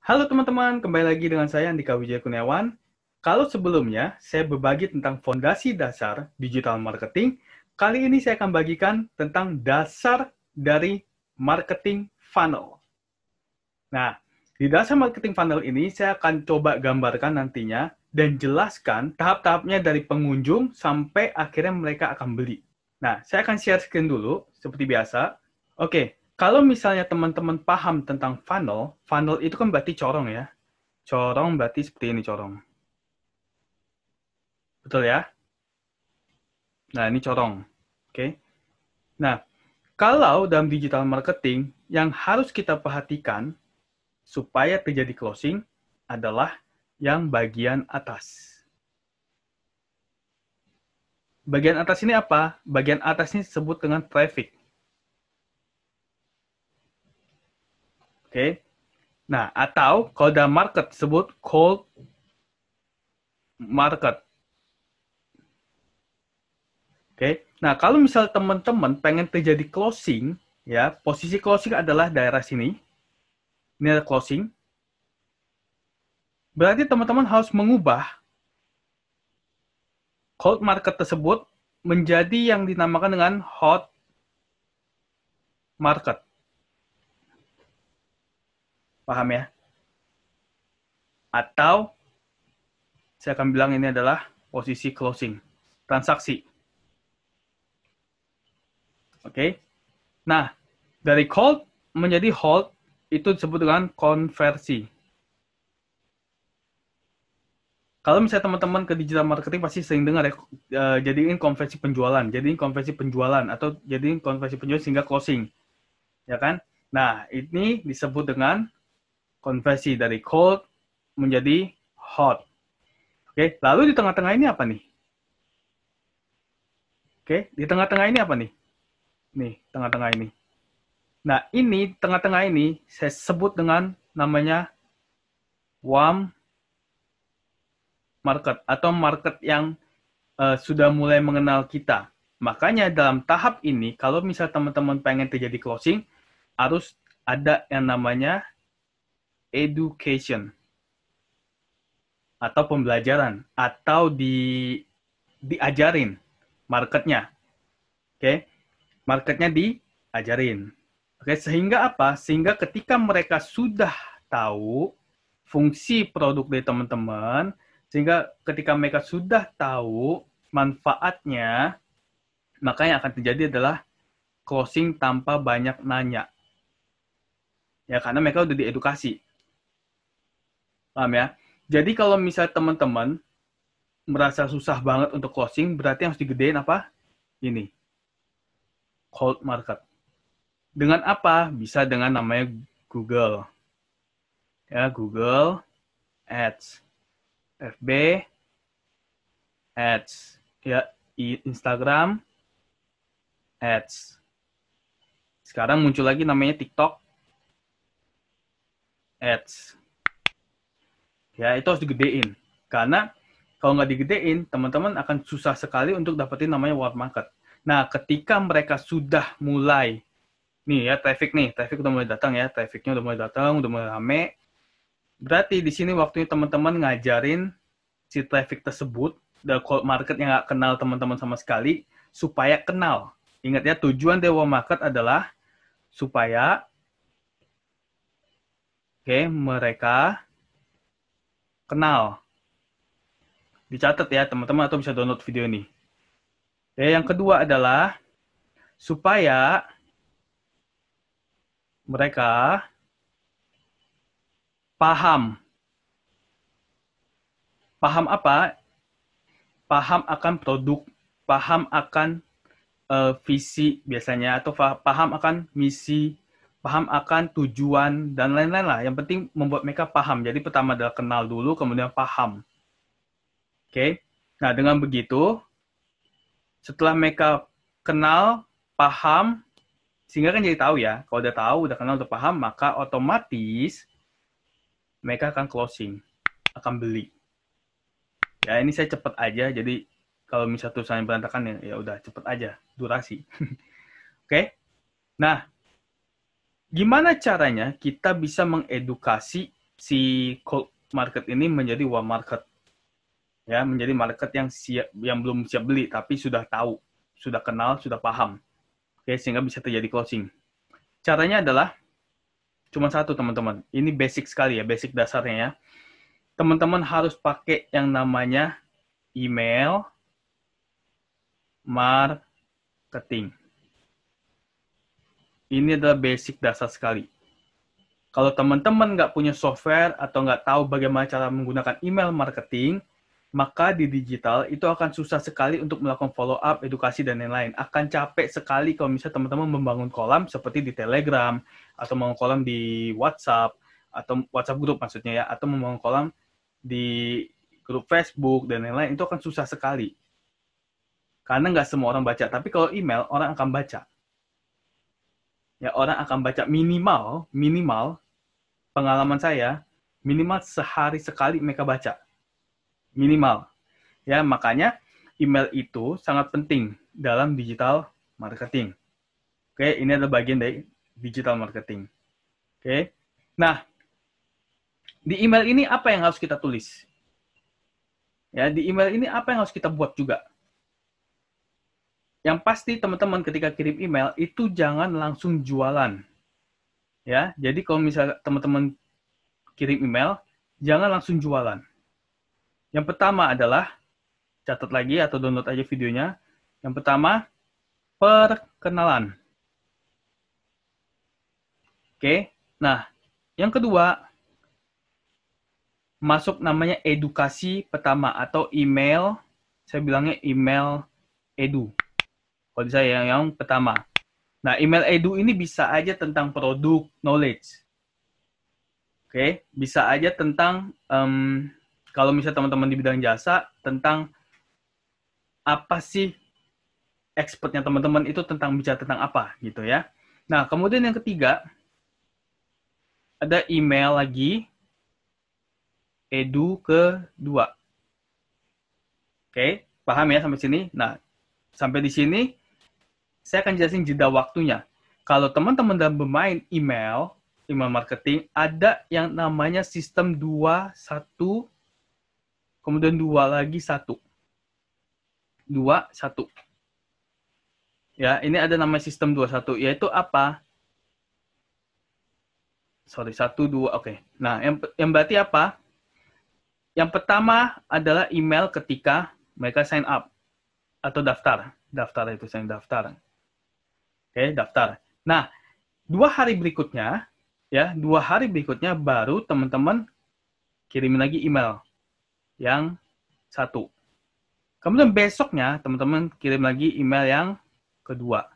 Halo teman-teman, kembali lagi dengan saya Andika Wijaya Kurniawan. Kalau sebelumnya saya berbagi tentang fondasi dasar digital marketing, kali ini saya akan bagikan tentang dasar dari marketing funnel. Nah, di dasar marketing funnel ini saya akan coba gambarkan nantinya dan jelaskan tahap-tahapnya dari pengunjung sampai akhirnya mereka akan beli. Nah, saya akan share screen dulu seperti biasa. Oke, kalau misalnya teman-teman paham tentang funnel, funnel itu kan berarti corong ya. Corong berarti seperti ini corong. Betul ya? Nah, ini corong. Oke. Nah, kalau dalam digital marketing yang harus kita perhatikan supaya terjadi closing adalah yang bagian atas. Bagian atas ini apa? Bagian atas ini disebut dengan traffic. Oke. Nah, atau kalau dalam market disebut cold market. Oke. Nah, kalau misal teman-teman pengen terjadi closing, ya, posisi closing adalah daerah sini. Ini ada closing. Berarti teman-teman harus mengubah cold market tersebut menjadi yang dinamakan dengan hot market. Paham ya? Atau saya akan bilang ini adalah posisi closing, transaksi. Oke. Nah, dari cold menjadi hold itu disebut dengan konversi. Kalau misalnya teman-teman ke digital marketing pasti sering dengar ya, jadiin konversi penjualan, atau jadiin konversi penjualan sehingga closing, ya kan? Nah, ini disebut dengan konversi dari cold menjadi hot. Oke, lalu di tengah-tengah ini apa nih? Oke, di tengah-tengah ini apa nih? Nih, tengah-tengah ini. Nah, ini tengah-tengah ini saya sebut dengan namanya warm market atau market yang sudah mulai mengenal kita. Makanya dalam tahap ini, kalau misal teman-teman pengen terjadi closing, harus ada yang namanya education atau pembelajaran atau diajarin marketnya. Oke, marketnya diajarin. Oke, sehingga apa? Sehingga ketika mereka sudah tahu fungsi produk dari teman-teman, sehingga ketika mereka sudah tahu manfaatnya, maka yang akan terjadi adalah closing tanpa banyak nanya. Ya, karena mereka udah diedukasi. Paham ya? Jadi kalau misal teman-teman merasa susah banget untuk closing, berarti harus digedein apa? Ini, cold market. Dengan apa? Bisa dengan namanya Google. Ya, Google Ads, FB Ads, ya, Instagram Ads. Sekarang muncul lagi namanya TikTok Ads. Ya, itu harus digedein. Karena kalau nggak digedein, teman-teman akan susah sekali untuk dapetin namanya word market. Nah, ketika mereka sudah mulai, traffic udah mulai datang ya, trafficnya udah mulai datang, udah mulai rame, berarti di sini waktunya teman-teman ngajarin si traffic tersebut, the cold market yang nggak kenal teman-teman sama sekali, supaya kenal. Ingat ya, tujuan Dewa Market adalah supaya mereka kenal. Dicatat ya teman-teman atau bisa download video ini. Yang kedua adalah supaya mereka paham. Paham apa? Paham akan produk, paham akan visi biasanya, atau paham akan misi, paham akan tujuan, dan lain-lain lah. Yang penting membuat mereka paham. Jadi pertama adalah kenal dulu, kemudian paham. Oke? Nah, dengan begitu, setelah mereka kenal, paham, sehingga kan jadi tahu ya, kalau udah tahu, udah kenal, udah paham, maka otomatis mereka akan closing, akan beli. Ya, ini saya cepat aja, jadi kalau misalnya tulisannya berantakan ya udah cepet aja, durasi. Oke? Nah, gimana caranya kita bisa mengedukasi si cold market ini menjadi warm market. Ya, menjadi market yang belum siap beli tapi sudah tahu, sudah kenal, sudah paham. Oke, sehingga bisa terjadi closing. Caranya adalah cuma satu, teman-teman. Ini basic sekali ya, basic dasarnya ya. Teman-teman harus pakai yang namanya email marketing. Ini adalah basic dasar sekali. Kalau teman-teman nggak punya software atau nggak tahu bagaimana cara menggunakan email marketing, maka di digital itu akan susah sekali untuk melakukan follow up, edukasi, dan lain-lain. Akan capek sekali kalau misalnya teman-teman membangun kolam seperti di Telegram, atau membangun kolam di WhatsApp, atau WhatsApp group maksudnya ya, atau membangun kolam di grup Facebook, dan lain-lain. Itu akan susah sekali. Karena nggak semua orang baca. Tapi kalau email, orang akan baca. Ya, orang akan baca minimal, pengalaman saya, minimal sehari sekali mereka baca. Minimal. Ya, makanya email itu sangat penting dalam digital marketing. Oke, ini adalah bagian dari digital marketing. Oke. Nah, di email ini apa yang harus kita tulis? Ya, di email ini apa yang harus kita buat juga? Yang pasti teman-teman ketika kirim email itu jangan langsung jualan. Ya, jadi kalau misalnya teman-teman kirim email, jangan langsung jualan. Yang pertama adalah, catat lagi atau download aja videonya. Yang pertama, perkenalan. Oke, nah, yang kedua, masuk namanya edukasi pertama atau email, saya bilangnya email edu. Kalau saya yang pertama. Nah, email edu ini bisa aja tentang produk knowledge. Oke, bisa aja tentang kalau misalnya teman-teman di bidang jasa, tentang apa sih expertnya teman-teman itu tentang bicara tentang apa gitu ya. Nah, kemudian yang ketiga, ada email lagi, edu kedua. Oke, paham ya sampai sini? Nah, sampai di sini, saya akan jelasin jeda waktunya. Kalau teman-teman dalam bermain email marketing, ada yang namanya sistem 2, 1, kemudian 2 lagi 1. 2, 1. Ya, ini ada namanya sistem 2, 1. Yaitu apa? Sorry, 1, 2. Oke. Nah, yang berarti apa? Yang pertama adalah email ketika mereka sign up. Atau daftar. Daftar itu, saya daftar. Oke, daftar. Nah, 2 hari berikutnya, ya, 2 hari berikutnya baru teman-teman kirimin lagi email yang 1. Kemudian besoknya teman-teman kirim lagi email yang kedua.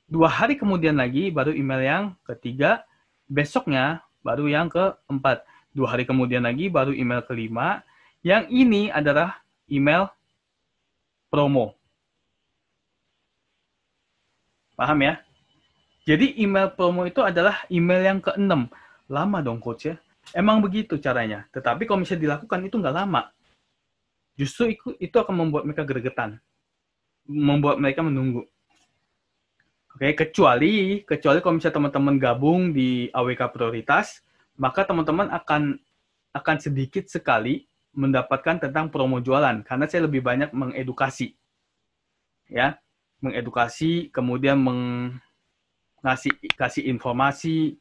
2 hari kemudian lagi baru email yang ketiga. Besoknya baru yang keempat. 2 hari kemudian lagi baru email kelima. Yang ini adalah email promo. Paham ya? Jadi email promo itu adalah email yang ke-6. Lama dong coach ya. Emang begitu caranya. Tetapi kalau misalnya dilakukan itu nggak lama. Justru itu akan membuat mereka gregetan. Membuat mereka menunggu. Oke, kecuali kalau misalnya teman-teman gabung di AWK prioritas, maka teman-teman akan sedikit sekali mendapatkan tentang promo jualan karena saya lebih banyak mengedukasi. Ya, mengedukasi, kemudian kasih informasi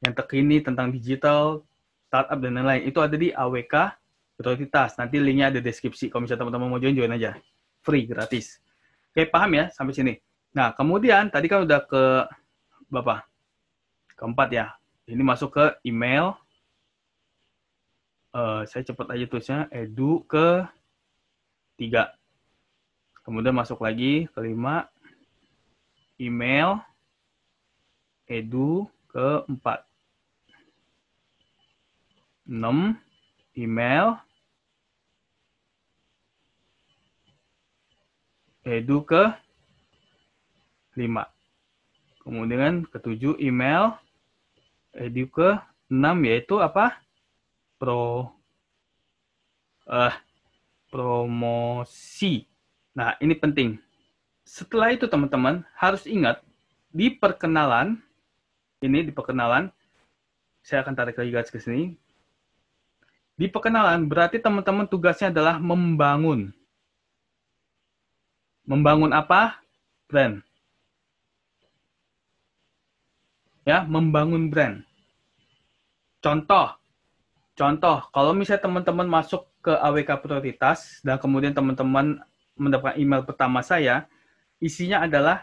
yang terkini tentang digital, startup dan lain-lain. Itu ada di AWK prioritas. Nanti linknya ada di deskripsi. Kalau misalnya teman-teman mau join aja. Free, gratis. Oke, paham ya sampai sini? Nah, kemudian tadi kan udah ke berapa? Keempat ya. Ini masuk ke email. Saya cepat aja tulisnya. Edu ke 3. Kemudian masuk lagi ke 5. Email. Edu ke 4. 6. Email. Edu ke 5. Kemudian ke-7 email. Edu ke 6 yaitu apa? Promosi. Nah, ini penting. Setelah itu teman-teman harus ingat di perkenalan, saya akan tarik lagi garis ke sini. Di perkenalan berarti teman-teman tugasnya adalah membangun. Membangun apa? Brand. Ya, membangun brand. Contoh, kalau misalnya teman-teman masuk ke AWK Prioritas dan kemudian teman-teman mendapatkan email pertama saya, isinya adalah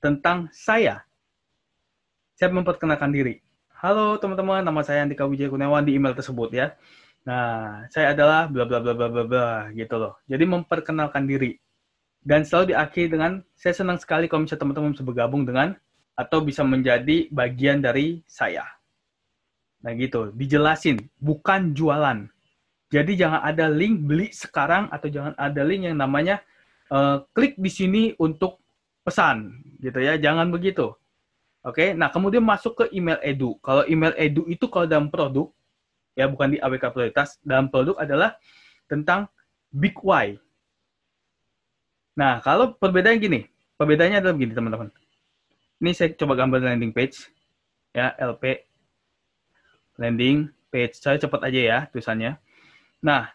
tentang saya. Saya memperkenalkan diri. Halo teman-teman, nama saya Andika Wijaya Kurniawan di email tersebut ya. Nah, saya adalah bla bla bla bla bla bla gitu loh. Jadi memperkenalkan diri. Dan selalu diakhiri dengan saya senang sekali kalau misalnya teman-teman bisa bergabung dengan atau bisa menjadi bagian dari saya. Nah gitu, dijelasin, bukan jualan. Jadi jangan ada link beli sekarang atau jangan ada link yang namanya klik di sini untuk pesan gitu ya, jangan begitu. Oke, nah kemudian masuk ke email edu. Kalau email edu itu kalau dalam produk, ya bukan di AWK Prioritas, dalam produk adalah tentang big why. Nah, kalau perbedaannya gini, perbedaannya adalah begini teman-teman. Ini saya coba gambar landing page, ya LP landing page. Saya cepat aja ya tulisannya. Nah,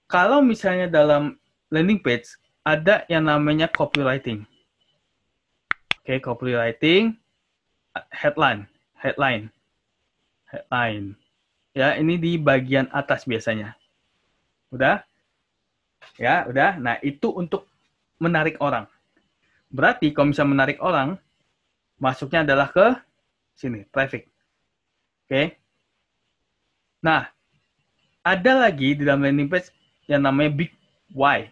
kalau misalnya dalam landing page ada yang namanya copywriting. Oke, copywriting, headline. Ya, ini di bagian atas biasanya. Udah? Ya, udah. Nah, itu untuk menarik orang. Berarti kalau misalnya menarik orang, masuknya adalah ke sini, traffic. Oke. Nah, ada lagi di dalam landing page yang namanya big why.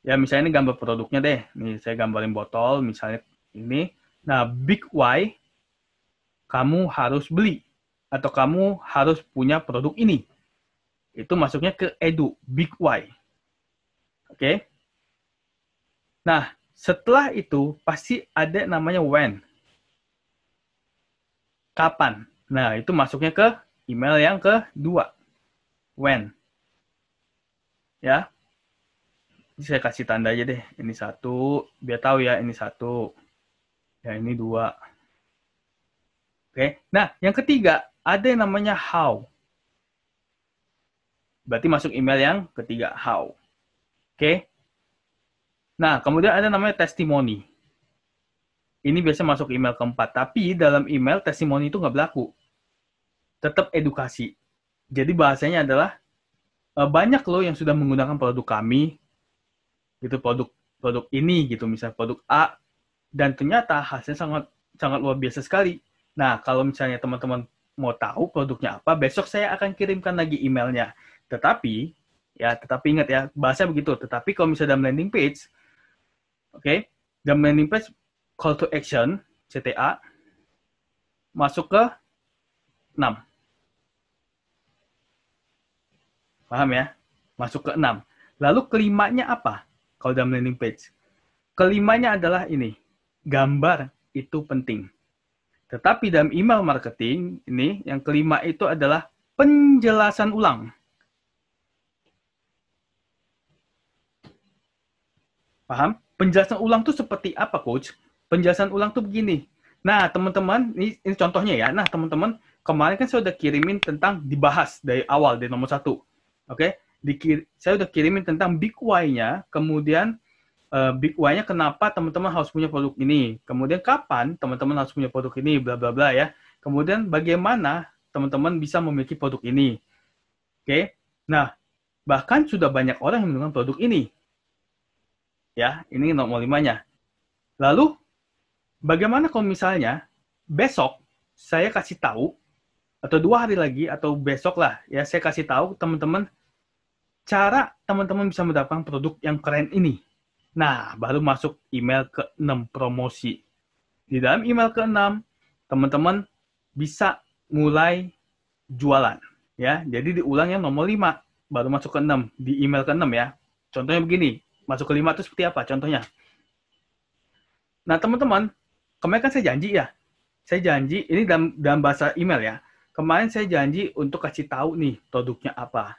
Ya, misalnya ini gambar produknya deh. Nih, saya gambarin botol, misalnya ini. Nah, big why, kamu harus beli. Atau kamu harus punya produk ini. Itu masuknya ke edu, big why. Oke. Nah, setelah itu, pasti ada namanya when. Kapan? Nah, itu masuknya ke email yang kedua. When. Ya. Saya kasih tanda aja deh. Ini satu. Biar tahu ya, ini satu. Ya, ini dua. Oke. Nah, yang ketiga, ada yang namanya how. Berarti masuk email yang ketiga, how. Oke. Nah, kemudian ada namanya testimoni. Ini biasa masuk email keempat. Tapi dalam email, testimoni itu nggak berlaku. Tetap edukasi. Jadi bahasanya adalah, banyak loh yang sudah menggunakan produk kami, gitu, produk ini, gitu, misalnya produk A, dan ternyata hasilnya sangat luar biasa sekali. Nah, kalau misalnya teman-teman mau tahu produknya apa, besok saya akan kirimkan lagi emailnya. Tetapi ingat ya, bahasa begitu. Tetapi kalau misalnya dalam landing page, oke, dalam landing page call to action, CTA, masuk ke 6. Paham ya? Masuk ke 6. Lalu kelimanya apa? Kalau dalam landing page. Kelimanya adalah ini. Gambar itu penting. Tetapi dalam email marketing, ini yang kelima itu adalah penjelasan ulang. Paham? Penjelasan ulang itu seperti apa, Coach? Penjelasan ulang tuh begini. Nah, teman-teman, ini contohnya ya. Nah, teman-teman, kemarin kan saya udah kirimin tentang dibahas dari awal, dari nomor 1. Oke? Saya udah kirimin tentang big why-nya, kemudian big why-nya kenapa teman-teman harus punya produk ini, kemudian kapan teman-teman harus punya produk ini, bla bla bla ya. Kemudian bagaimana teman-teman bisa memiliki produk ini. Oke? Nah, bahkan sudah banyak orang yang menggunakan produk ini. Ya, ini nomor 5-nya. Lalu, bagaimana kalau misalnya besok saya kasih tahu, atau 2 hari lagi, atau besok lah, ya saya kasih tahu teman-teman cara teman-teman bisa mendapatkan produk yang keren ini. Nah, baru masuk email ke-6 promosi. Di dalam email ke-6, teman-teman bisa mulai jualan. Ya, jadi diulang yang nomor 5, baru masuk ke-6, di email ke-6 ya. Contohnya begini, masuk ke 5 itu seperti apa contohnya? Nah, teman-teman, kemarin kan saya janji ya. Saya janji, ini dalam bahasa email ya. Kemarin saya janji untuk kasih tahu nih produknya apa.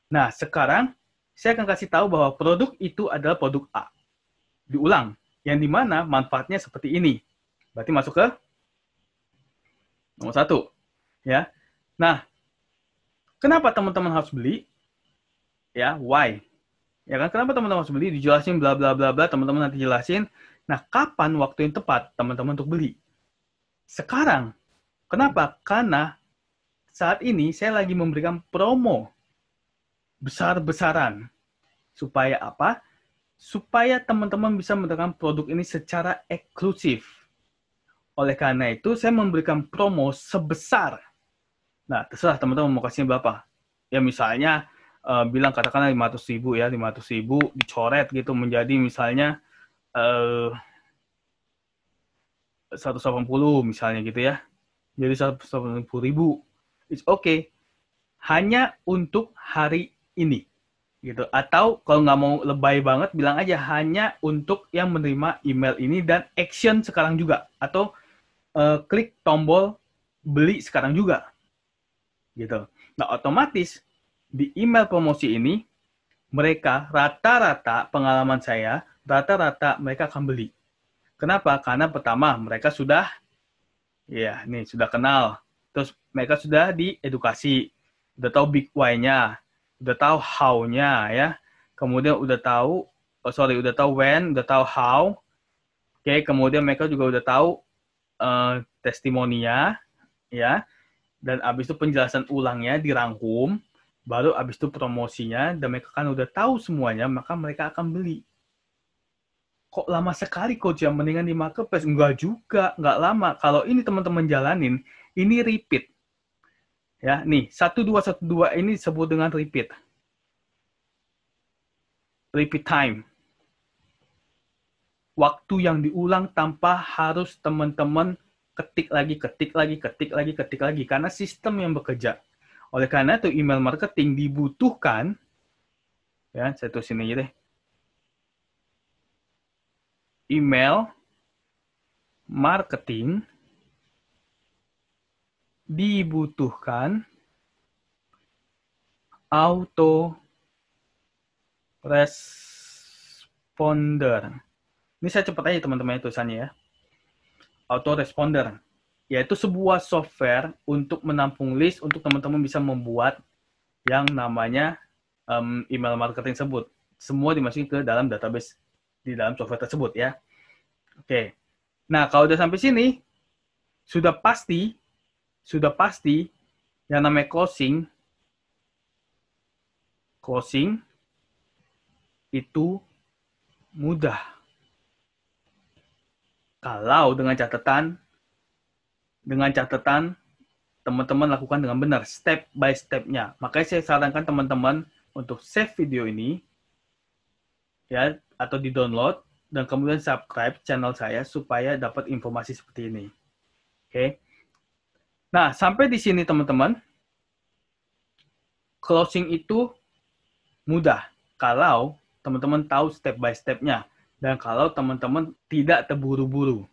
Nah, sekarang saya akan kasih tahu bahwa produk itu adalah produk A. Diulang, yang dimana manfaatnya seperti ini. Berarti masuk ke nomor 1. Ya. Nah, Kenapa teman-teman harus beli? Ya, why? Ya kan, kenapa teman-teman harus beli? Dijelasin bla bla bla bla, teman-teman nanti jelasin. Nah, kapan waktu yang tepat teman-teman untuk beli? Sekarang. Kenapa? Karena saat ini saya lagi memberikan promo besar-besaran. Supaya apa? Supaya teman-teman bisa mendapatkan produk ini secara eksklusif. Oleh karena itu, saya memberikan promo sebesar. Nah, terserah teman-teman mau kasih berapa. Ya misalnya, bilang katakanlah 500.000 ya, 500.000 dicoret gitu menjadi misalnya 180 misalnya gitu ya. Jadi 180.000. It's okay. Hanya untuk hari ini. Gitu. Atau kalau nggak mau lebay banget, bilang aja hanya untuk yang menerima email ini dan action sekarang juga. Atau klik tombol beli sekarang juga. Gitu. Nah, otomatis di email promosi ini, mereka rata-rata, pengalaman saya, rata-rata mereka akan beli. Kenapa? Karena pertama, mereka sudah sudah kenal. Terus mereka sudah diedukasi, udah tahu big why-nya, udah tahu how-nya ya. Kemudian udah tahu udah tahu when, udah tahu how. Oke, kemudian mereka juga udah tahu testimoninya ya. Dan abis itu penjelasan ulangnya dirangkum, baru abis itu promosinya, dan mereka kan udah tahu semuanya, maka mereka akan beli. Kok lama sekali coach ya, mendingan di marketplace? Enggak juga, enggak lama. Kalau ini teman-teman jalanin, ini repeat. Ya, nih, 1212 ini disebut dengan repeat. Repeat time. Waktu yang diulang tanpa harus teman-teman ketik lagi. Karena sistem yang bekerja. Oleh karena itu, email marketing dibutuhkan, ya, saya tulisin aja deh. Email marketing dibutuhkan auto responder. Ini saya cepat aja teman-teman tulisannya ya. Auto responder, yaitu sebuah software untuk menampung list untuk teman-teman bisa membuat yang namanya email marketing tersebut. Semua dimasukin ke dalam database di dalam software tersebut ya. Oke. Nah, kalau udah sampai sini, sudah pasti yang namanya closing itu mudah. Kalau dengan catatan teman-teman lakukan dengan benar, step by step-nya. Makanya saya sarankan teman-teman untuk save video ini, ya, atau di-download, dan kemudian subscribe channel saya supaya dapat informasi seperti ini. Oke. Nah, sampai di sini teman-teman, closing itu mudah kalau teman-teman tahu step by step-nya, dan kalau teman-teman tidak terburu-buru.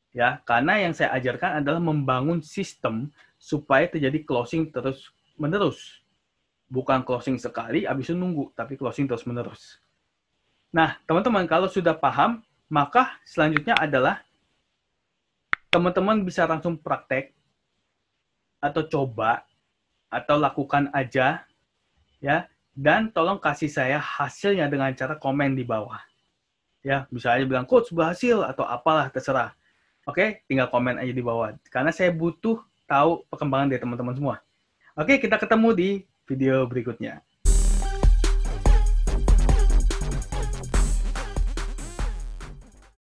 Ya, karena yang saya ajarkan adalah membangun sistem supaya terjadi closing terus-menerus. Bukan closing sekali, habis itu nunggu, tapi closing terus-menerus. Nah, teman-teman, kalau sudah paham, maka selanjutnya adalah teman-teman bisa langsung praktek, atau coba, atau lakukan aja, ya, dan tolong kasih saya hasilnya dengan cara komen di bawah. Ya, bisa aja bilang, coach berhasil, atau apalah, terserah. Oke, tinggal komen aja di bawah. Karena saya butuh tahu perkembangan dari teman-teman semua. Oke, kita ketemu di video berikutnya.